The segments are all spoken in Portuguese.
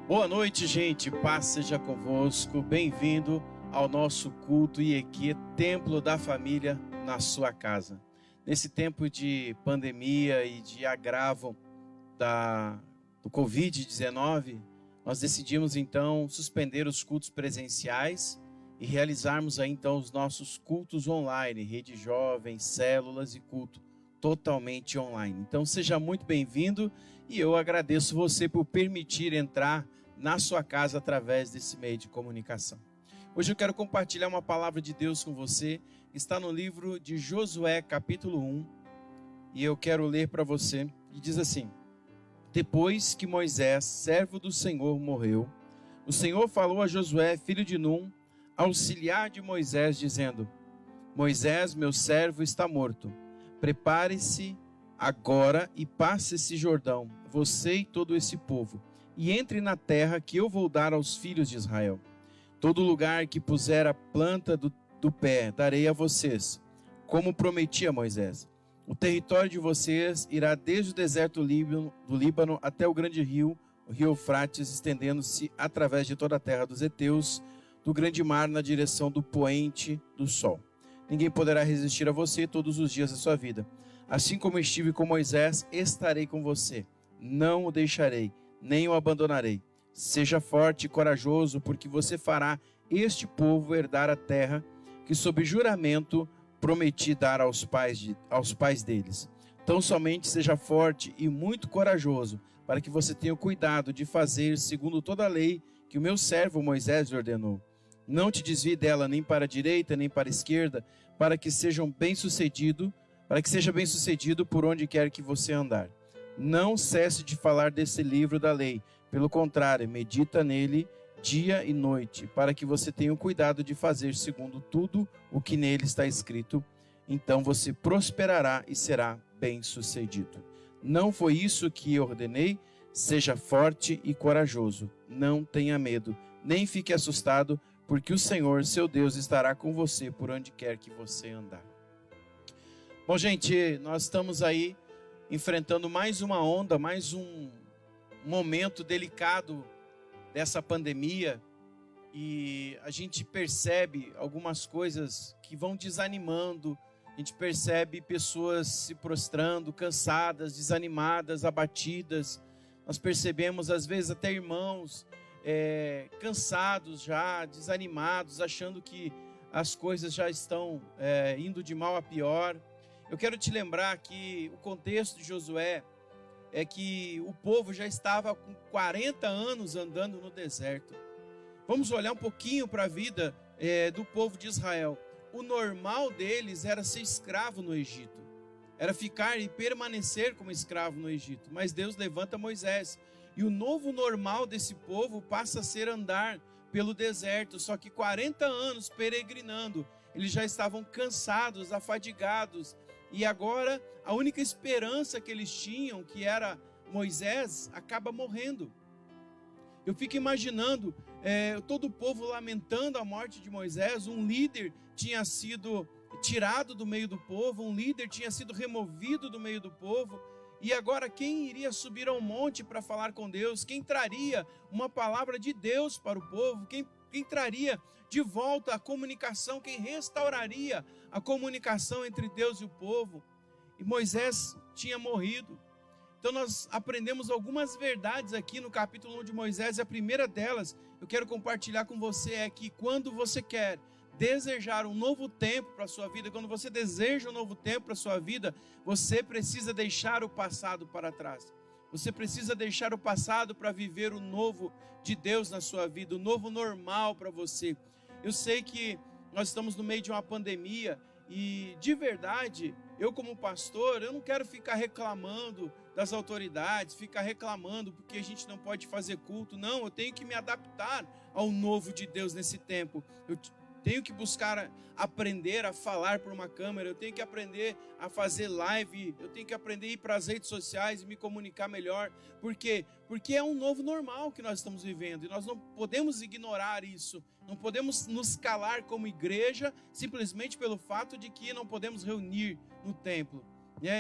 Boa noite, gente. Paz seja convosco. Bem-vindo ao nosso culto IEQ, Templo da Família na sua casa. Nesse tempo de pandemia e de agravo do Covid-19, nós decidimos então suspender os cultos presenciais e realizarmos aí então os nossos cultos online, rede jovem, células e culto totalmente online. Então seja muito bem-vindo e eu agradeço você por permitir entrar na sua casa através desse meio de comunicação. Hoje eu quero compartilhar uma palavra de Deus com você, que está no livro de Josué, capítulo 1, e eu quero ler para você, e diz assim: Depois que Moisés, servo do Senhor, morreu, o Senhor falou a Josué, filho de Num, auxiliar de Moisés, dizendo: Moisés, meu servo, está morto. Prepare-se agora e passe esse Jordão, você e todo esse povo, e entre na terra que eu vou dar aos filhos de Israel. Todo lugar que puser a planta do pé, darei a vocês, como prometi a Moisés. O território de vocês irá desde o deserto do Líbano até o grande rio, o rio Eufrates, estendendo-se através de toda a terra dos heteus, do grande mar na direção do poente do sol. Ninguém poderá resistir a você todos os dias da sua vida. Assim como estive com Moisés, estarei com você. Não o deixarei, nem o abandonarei. Seja forte e corajoso, porque você fará este povo herdar a terra que, sob juramento, prometi dar aos pais deles. Tão somente seja forte e muito corajoso, para que você tenha cuidado de fazer segundo toda a lei que o meu servo Moisés lhe ordenou. Não te desvie dela nem para a direita, nem para a esquerda, para que seja bem-sucedido por onde quer que você andar. Não cesse de falar desse livro da lei. Pelo contrário, medita nele dia e noite, para que você tenha o cuidado de fazer segundo tudo o que nele está escrito. Então você prosperará e será bem-sucedido. Não foi isso que eu ordenei? Seja forte e corajoso. Não tenha medo, nem fique assustado, porque o Senhor, seu Deus, estará com você por onde quer que você andar. Bom, gente, nós estamos aí enfrentando mais uma onda, mais um momento delicado dessa pandemia, e a gente percebe algumas coisas que vão desanimando, a gente percebe pessoas se prostrando, cansadas, desanimadas, abatidas. Nós percebemos às vezes até irmãos cansados já, desanimados, achando que as coisas já estão indo de mal a pior. Eu quero te lembrar que o contexto de Josué é que o povo já estava com 40 anos andando no deserto. Vamos olhar um pouquinho para a vida do povo de Israel. O normal deles era ser escravo no Egito, era ficar e permanecer como escravo no Egito. Mas Deus levanta Moisés, e o novo normal desse povo passa a ser andar pelo deserto. Só que 40 anos peregrinando, eles já estavam cansados, afadigados, e agora a única esperança que eles tinham, que era Moisés, acaba morrendo. Eu fico imaginando todo o povo lamentando a morte de Moisés. Um líder tinha sido tirado do meio do povo, um líder tinha sido removido do meio do povo, e agora quem iria subir ao monte para falar com Deus? Quem traria uma palavra de Deus para o povo? Quem traria de volta a comunicação? Quem restauraria a comunicação entre Deus e o povo? E Moisés tinha morrido. Então nós aprendemos algumas verdades aqui no capítulo 1 de Moisés, e a primeira delas eu quero compartilhar com você é que quando você quer desejar um novo tempo para a sua vida, quando você deseja um novo tempo para a sua vida, você precisa deixar o passado para trás. Você precisa deixar o passado para viver o novo de Deus na sua vida, o novo normal para você. Eu sei que nós estamos no meio de uma pandemia e, de verdade, eu como pastor, eu não quero ficar reclamando das autoridades, ficar reclamando porque a gente não pode fazer culto. Não, eu tenho que me adaptar ao novo de Deus nesse tempo. Eu tenho que buscar aprender a falar por uma câmera, eu tenho que aprender a fazer live, eu tenho que aprender a ir para as redes sociais e me comunicar melhor. Por quê? Porque é um novo normal que nós estamos vivendo, e nós não podemos ignorar isso, não podemos nos calar como igreja, simplesmente pelo fato de que não podemos reunir no templo.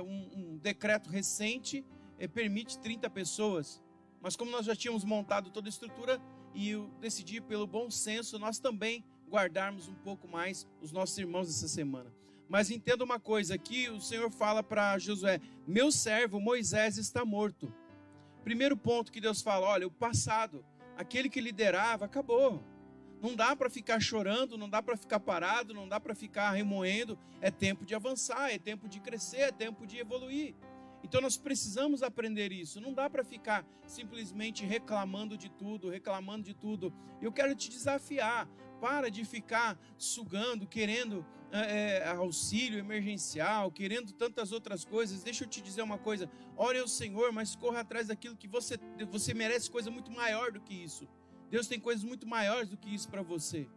Um decreto recente permite 30 pessoas, Mas como nós já tínhamos montado toda a estrutura, e eu decidi, pelo bom senso, nós também guardarmos um pouco mais os nossos irmãos essa semana. Mas entenda uma coisa, aqui o Senhor fala para Josué: meu servo Moisés está morto. Primeiro ponto que Deus fala: olha, o passado, aquele que liderava, acabou. Não dá para ficar chorando, não dá para ficar parado, não dá para ficar remoendo. É tempo de avançar, é tempo de crescer, é tempo de evoluir. Então nós precisamos aprender isso. Não dá para ficar simplesmente reclamando de tudo. Eu quero te desafiar. Para de ficar sugando, querendo auxílio emergencial, querendo tantas outras coisas. Deixa eu te dizer uma coisa: ore ao Senhor, mas corra atrás daquilo que você merece, coisa muito maior do que isso. Deus tem coisas muito maiores do que isso para você.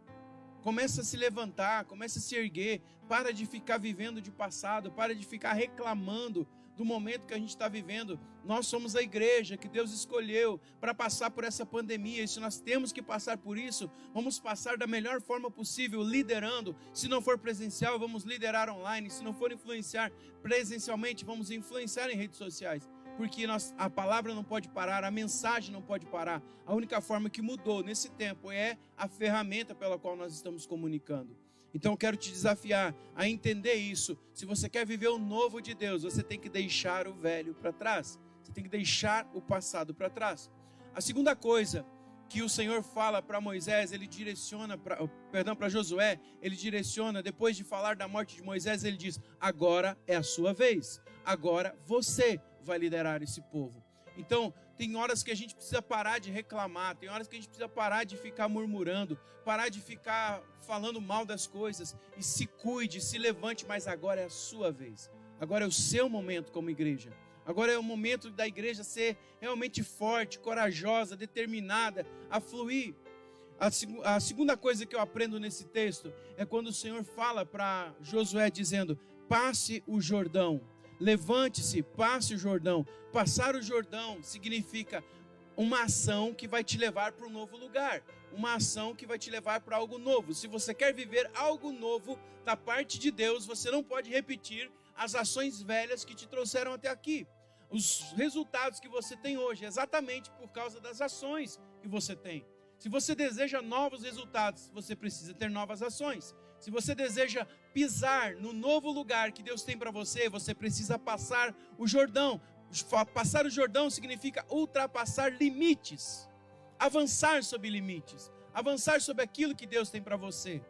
Começa a se levantar, começa a se erguer. Para de ficar vivendo de passado, para de ficar reclamando do momento que a gente está vivendo. Nós somos a igreja que Deus escolheu para passar por essa pandemia, e se nós temos que passar por isso, vamos passar da melhor forma possível, liderando. Se não for presencial, vamos liderar online. Se não for influenciar presencialmente, vamos influenciar em redes sociais, porque a palavra não pode parar, a mensagem não pode parar. A única forma que mudou nesse tempo é a ferramenta pela qual nós estamos comunicando. Então eu quero te desafiar a entender isso. Se você quer viver o novo de Deus, você tem que deixar o velho para trás. Você tem que deixar o passado para trás. A segunda coisa que o Senhor fala para Moisés, ele direciona para Josué, ele direciona, depois de falar da morte de Moisés, ele diz: agora é a sua vez. Agora você vai liderar esse povo. Então, tem horas que a gente precisa parar de reclamar, tem horas que a gente precisa parar de ficar murmurando, parar de ficar falando mal das coisas, e se cuide, se levante, mas agora é a sua vez. Agora é o seu momento como igreja. Agora é o momento da igreja ser realmente forte, corajosa, determinada a fluir. A segunda coisa que eu aprendo nesse texto é quando o Senhor fala para Josué dizendo: passe o Jordão. Levante-se, passe o Jordão. Passar o Jordão significa uma ação que vai te levar para um novo lugar. Uma ação que vai te levar para algo novo. Se você quer viver algo novo da parte de Deus, você não pode repetir as ações velhas que te trouxeram até aqui. Os resultados que você tem hoje é exatamente por causa das ações que você tem. Se você deseja novos resultados, você precisa ter novas ações. Se você deseja pisar no novo lugar que Deus tem para você, você precisa passar o Jordão. Passar o Jordão significa ultrapassar limites, avançar sobre limites, avançar sobre aquilo que Deus tem para você.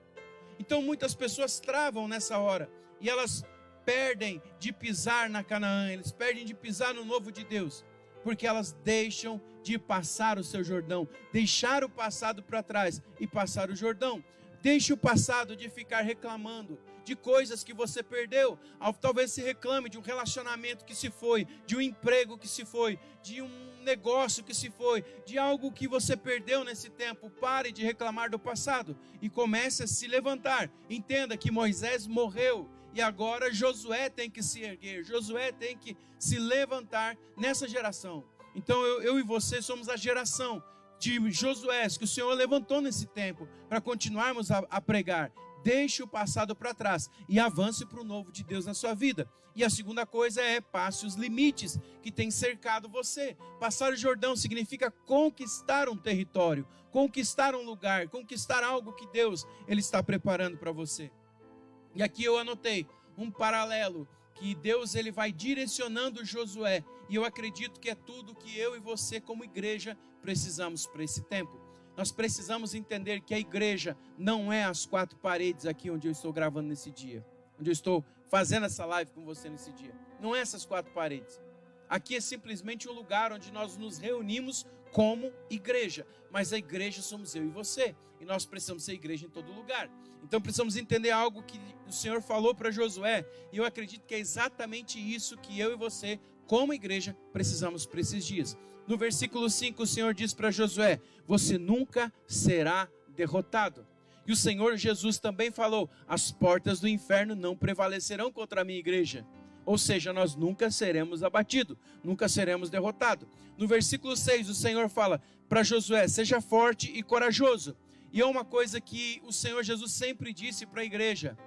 Então muitas pessoas travam nessa hora e elas perdem de pisar na Canaã, eles perdem de pisar no novo de Deus, porque elas deixam de passar o seu Jordão, deixar o passado para trás e passar o Jordão. Deixe o passado de ficar reclamando de coisas que você perdeu. Talvez se reclame de um relacionamento que se foi, de um emprego que se foi, de um negócio que se foi, de algo que você perdeu nesse tempo. Pare de reclamar do passado e comece a se levantar. Entenda que Moisés morreu e agora Josué tem que se erguer. Josué tem que se levantar nessa geração. Então eu e você somos a geração de Josué que o Senhor levantou nesse tempo para continuarmos a pregar. Deixe o passado para trás e avance para o novo de Deus na sua vida. E a segunda coisa é: passe os limites que tem cercado você. Passar o Jordão significa conquistar um território, conquistar um lugar, conquistar algo que Deus ele está preparando para você. E aqui eu anotei um paralelo que Deus ele vai direcionando Josué, e eu acredito que é tudo que eu e você como igreja precisamos para esse tempo. Nós precisamos entender que a igreja não é as quatro paredes aqui onde eu estou gravando nesse dia, onde eu estou fazendo essa live com você nesse dia. Não é essas quatro paredes. Aqui é simplesmente um lugar onde nós nos reunimos como igreja, mas a igreja somos eu e você, e nós precisamos ser igreja em todo lugar. Então precisamos entender algo que o Senhor falou para Josué, e eu acredito que é exatamente isso que eu e você, como igreja, precisamos para esses dias. No versículo 5, o Senhor diz para Josué: você nunca será derrotado. E o Senhor Jesus também falou: as portas do inferno não prevalecerão contra a minha igreja. Ou seja, nós nunca seremos abatidos, nunca seremos derrotados. No versículo 6, o Senhor fala para Josué: seja forte e corajoso. E é uma coisa que o Senhor Jesus sempre disse para a igreja: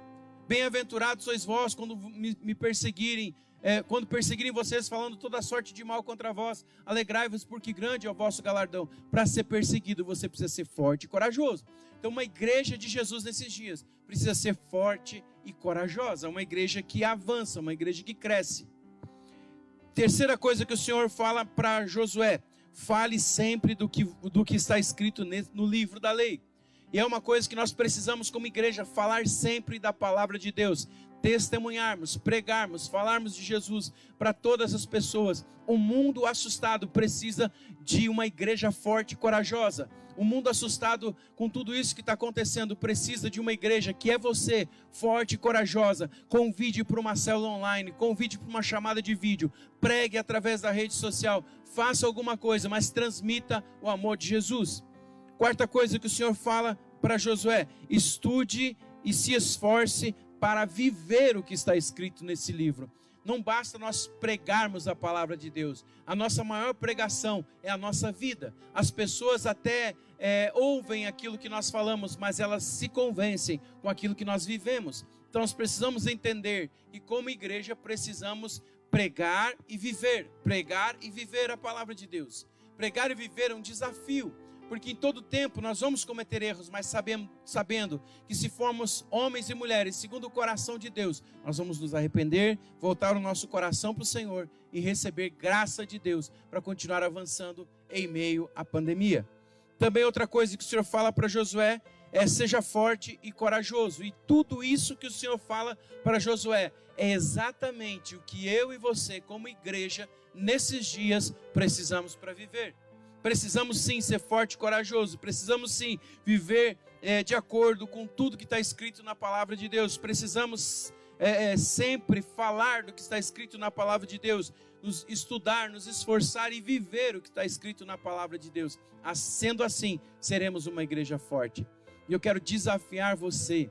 bem-aventurados sois vós quando me perseguirem, quando perseguirem vocês, falando toda sorte de mal contra vós, alegrai-vos, porque grande é o vosso galardão. Para ser perseguido, você precisa ser forte e corajoso. Então, uma igreja de Jesus nesses dias precisa ser forte e corajosa, uma igreja que avança, uma igreja que cresce. Terceira coisa que o Senhor fala para Josué: fale sempre do que está escrito no livro da lei. E é uma coisa que nós precisamos como igreja, falar sempre da palavra de Deus, testemunharmos, pregarmos, falarmos de Jesus para todas as pessoas. O mundo assustado precisa de uma igreja forte e corajosa. O mundo assustado com tudo isso que está acontecendo precisa de uma igreja que é você, forte e corajosa. Convide para uma célula online, convide para uma chamada de vídeo, pregue através da rede social, faça alguma coisa, mas transmita o amor de Jesus. Quarta coisa que o Senhor fala para Josué: estude e se esforce para viver o que está escrito nesse livro. Não basta nós pregarmos a palavra de Deus. A nossa maior pregação é a nossa vida. As pessoas até ouvem aquilo que nós falamos, mas elas se convencem com aquilo que nós vivemos. Então nós precisamos entender que como igreja precisamos pregar e viver a palavra de Deus. Pregar e viver é um desafio, porque em todo tempo nós vamos cometer erros, mas sabendo que se formos homens e mulheres segundo o coração de Deus, nós vamos nos arrepender, voltar o nosso coração para o Senhor e receber graça de Deus para continuar avançando em meio à pandemia. Também outra coisa que o Senhor fala para Josué é: seja forte e corajoso. E tudo isso que o Senhor fala para Josué é exatamente o que eu e você como igreja nesses dias precisamos para viver. Precisamos sim ser forte e corajoso, precisamos sim viver de acordo com tudo que está escrito na palavra de Deus. Precisamos sempre falar do que está escrito na palavra de Deus, nos estudar, nos esforçar e viver o que está escrito na palavra de Deus. Sendo assim, seremos uma igreja forte. E eu quero desafiar você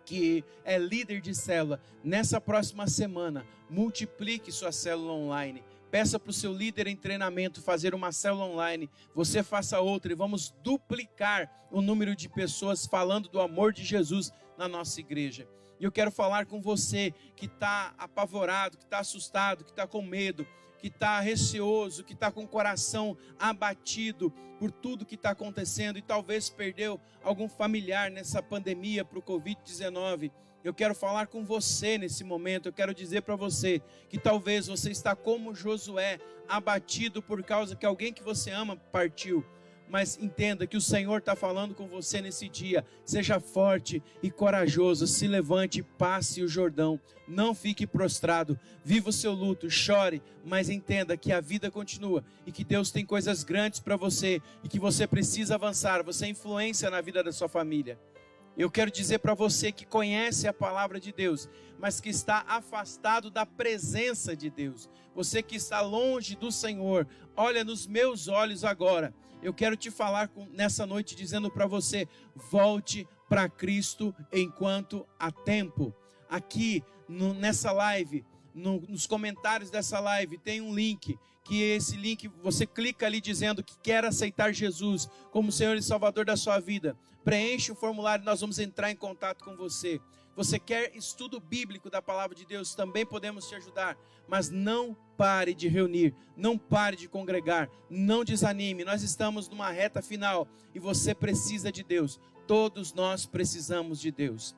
que é líder de célula, nessa próxima semana, multiplique sua célula online. Peça para o seu líder em treinamento fazer uma célula online, você faça outra e vamos duplicar o número de pessoas falando do amor de Jesus na nossa igreja. E eu quero falar com você que está apavorado, que está assustado, que está com medo, que está receoso, que está com o coração abatido por tudo que está acontecendo e talvez perdeu algum familiar nessa pandemia para o Covid-19. Eu quero falar com você nesse momento, eu quero dizer para você que talvez você está como Josué, abatido por causa que alguém que você ama partiu. Mas entenda que o Senhor está falando com você nesse dia. Seja forte e corajoso, se levante, passe o Jordão, não fique prostrado, viva o seu luto, chore, mas entenda que a vida continua e que Deus tem coisas grandes para você e que você precisa avançar, você é influência na vida da sua família. Eu quero dizer para você que conhece a palavra de Deus, mas que está afastado da presença de Deus. Você que está longe do Senhor, olha nos meus olhos agora. Eu quero te falar nessa noite dizendo para você: volte para Cristo enquanto há tempo. Aqui nessa live, nos comentários dessa live tem um link, que esse link você clica ali dizendo que quer aceitar Jesus como Senhor e Salvador da sua vida. Preenche o formulário e nós vamos entrar em contato com você. Você quer estudo bíblico da palavra de Deus? Também podemos te ajudar. Mas não pare de reunir, não pare de congregar, não desanime. Nós estamos numa reta final e você precisa de Deus. Todos nós precisamos de Deus.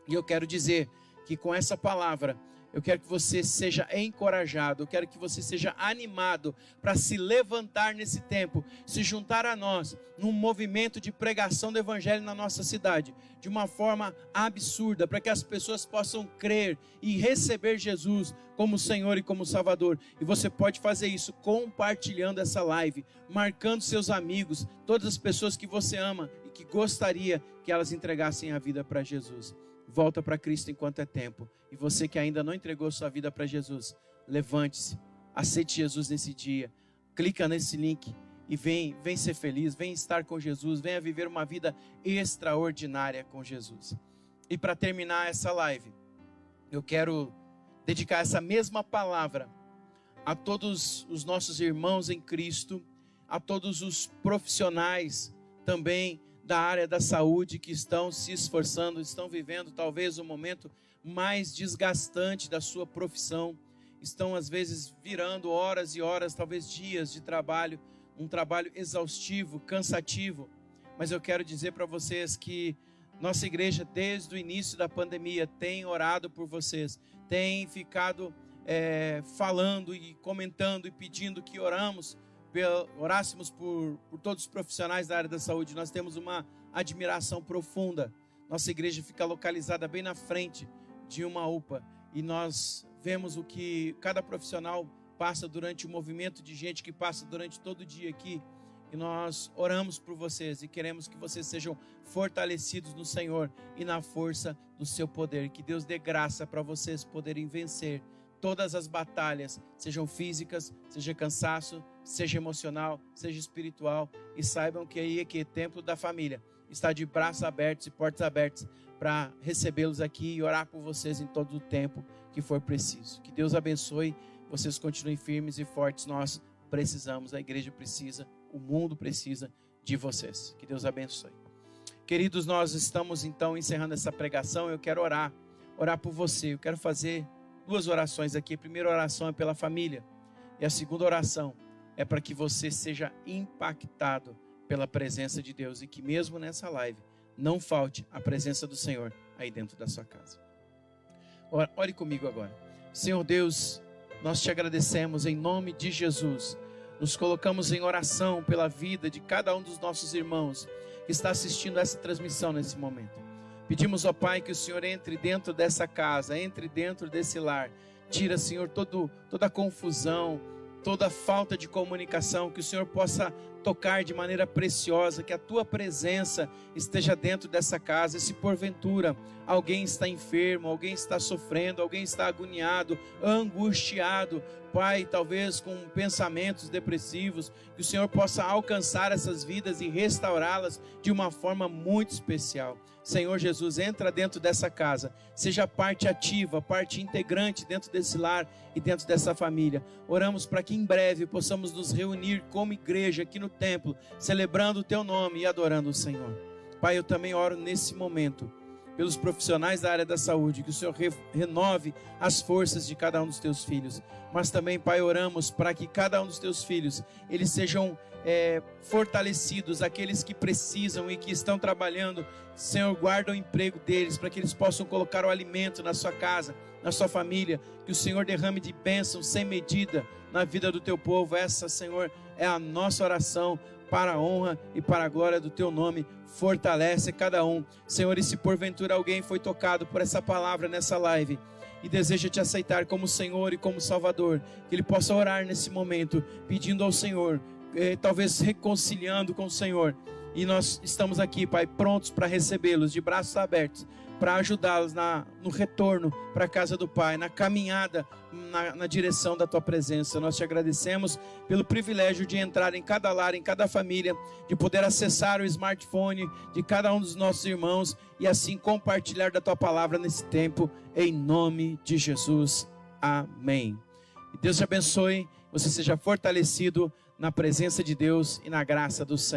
E eu quero dizer que com essa palavra, eu quero que você seja encorajado, eu quero que você seja animado para se levantar nesse tempo, se juntar a nós num movimento de pregação do Evangelho na nossa cidade, de uma forma absurda, para que as pessoas possam crer e receber Jesus como Senhor e como Salvador. E você pode fazer isso compartilhando essa live, marcando seus amigos, todas as pessoas que você ama e que gostaria que elas entregassem a vida para Jesus. Volta para Cristo enquanto é tempo. E você que ainda não entregou sua vida para Jesus, levante-se, aceite Jesus nesse dia, clica nesse link e vem ser feliz, vem estar com Jesus, venha viver uma vida extraordinária com Jesus. E para terminar essa live, eu quero dedicar essa mesma palavra a todos os nossos irmãos em Cristo, a todos os profissionais também da área da saúde que estão se esforçando, estão vivendo talvez o momento mais desgastante da sua profissão. estão às vezes virando horas e horas, talvez dias de trabalho, um trabalho exaustivo, cansativo. Mas eu quero dizer para vocês que nossa igreja, desde o início da pandemia, tem orado por vocês, tem ficado falando e comentando e pedindo que orássemos por todos os profissionais da área da saúde. Nós temos uma admiração profunda. Nossa igreja fica localizada bem na frente de uma UPA e nós vemos o que cada profissional passa durante o movimento de gente que passa durante todo o dia aqui. E nós oramos por vocês e queremos que vocês sejam fortalecidos no Senhor e na força do seu poder. Que Deus dê graça para vocês poderem vencer todas as batalhas, sejam físicas, seja cansaço, seja emocional, seja espiritual. E saibam que aí aqui, Templo da Família, está de braços abertos e portas abertas para recebê-los aqui e orar por vocês em todo o tempo que for preciso. Que Deus abençoe, vocês continuem firmes e fortes. Nós precisamos, a igreja precisa, o mundo precisa de vocês. Que Deus abençoe. Queridos, nós estamos então encerrando essa pregação. Eu quero orar por você. Eu quero fazer 2 orações aqui. A primeira oração é pela família. E a segunda oração é para que você seja impactado pela presença de Deus. E que mesmo nessa live, não falte a presença do Senhor aí dentro da sua casa. Ore comigo agora. Senhor Deus, nós te agradecemos em nome de Jesus. Nos colocamos em oração pela vida de cada um dos nossos irmãos que está assistindo essa transmissão nesse momento. Pedimos, ó Pai, que o Senhor entre dentro dessa casa, entre dentro desse lar. Tira, Senhor, toda a confusão, toda a falta de comunicação, que o Senhor possa tocar de maneira preciosa, que a Tua presença esteja dentro dessa casa. E se porventura alguém está enfermo, alguém está sofrendo, alguém está agoniado, angustiado, Pai, talvez com pensamentos depressivos, que o Senhor possa alcançar essas vidas e restaurá-las de uma forma muito especial. Senhor Jesus, entra dentro dessa casa, seja parte ativa, parte integrante dentro desse lar e dentro dessa família. Oramos para que em breve possamos nos reunir como igreja aqui no templo, celebrando o Teu nome e adorando o Senhor. Pai, eu também oro nesse momento pelos profissionais da área da saúde, que o Senhor renove as forças de cada um dos Teus filhos. Mas também, Pai, oramos para que cada um dos Teus filhos, eles sejam fortalecidos, aqueles que precisam e que estão trabalhando. Senhor, guarda o emprego deles, para que eles possam colocar o alimento na sua casa, na sua família. Que o Senhor derrame de bênção sem medida na vida do Teu povo. Essa, Senhor, é a nossa oração, para a honra e para a glória do Teu nome. Fortalece cada um, Senhor. E se porventura alguém foi tocado por essa palavra nessa live e deseja Te aceitar como Senhor e como Salvador, que ele possa orar nesse momento, pedindo ao Senhor, talvez reconciliando com o Senhor. E nós estamos aqui, Pai, prontos para recebê-los de braços abertos, para ajudá-los no retorno para a casa do Pai, na caminhada na direção da Tua presença. Nós Te agradecemos pelo privilégio de entrar em cada lar, em cada família, de poder acessar o smartphone de cada um dos nossos irmãos e assim compartilhar da Tua palavra nesse tempo, em nome de Jesus. Amém. E Deus te abençoe, você seja fortalecido na presença de Deus e na graça do Senhor.